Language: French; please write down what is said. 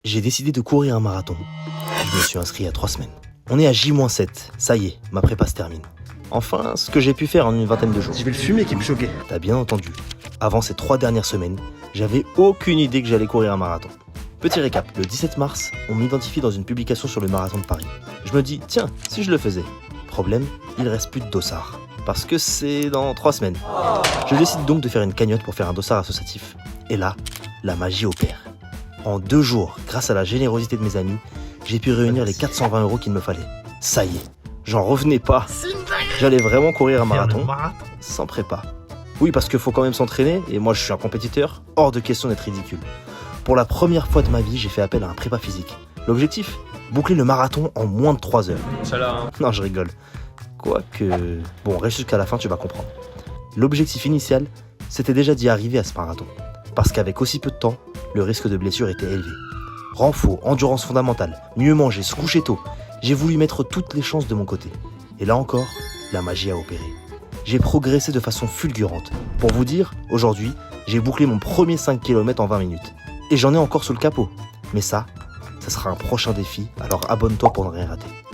J'ai décidé de courir un marathon. Je me suis inscrit il y a 3 semaines. On est à J-7, ça y est, ma prépa se termine. Enfin, ce que j'ai pu faire en une vingtaine de jours. Je vais le fumer qui me choquait. T'as bien entendu. Avant ces 3 dernières semaines, j'avais aucune idée que j'allais courir un marathon. Petit récap, le 17 mars, on m'identifie dans une publication sur le marathon de Paris. Je me dis, tiens, si je le faisais. Problème, il reste plus de dossard. Parce que c'est dans 3 semaines. Je décide donc de faire une cagnotte pour faire un dossard associatif. Et là, la magie opère. En 2 jours, grâce à la générosité de mes amis, j'ai pu réunir les 420 € qu'il me fallait. Ça y est, j'en revenais pas. J'allais vraiment courir un marathon sans prépa. Oui, parce qu'il faut quand même s'entraîner, et moi je suis un compétiteur, hors de question d'être ridicule. Pour la première fois de ma vie, j'ai fait appel à un prépa physique. L'objectif ? Boucler le marathon en moins de 3 heures. Non, je rigole. Quoique... Bon, reste jusqu'à la fin, tu vas comprendre. L'objectif initial, c'était déjà d'y arriver à ce marathon. Parce qu'avec aussi peu de temps, le risque de blessure était élevé. Renfort, endurance fondamentale, mieux manger, se coucher tôt. J'ai voulu mettre toutes les chances de mon côté. Et là encore, la magie a opéré. J'ai progressé de façon fulgurante. Pour vous dire, aujourd'hui, j'ai bouclé mon premier 5 km en 20 minutes. Et j'en ai encore sous le capot. Mais ça sera un prochain défi, alors abonne-toi pour ne rien rater.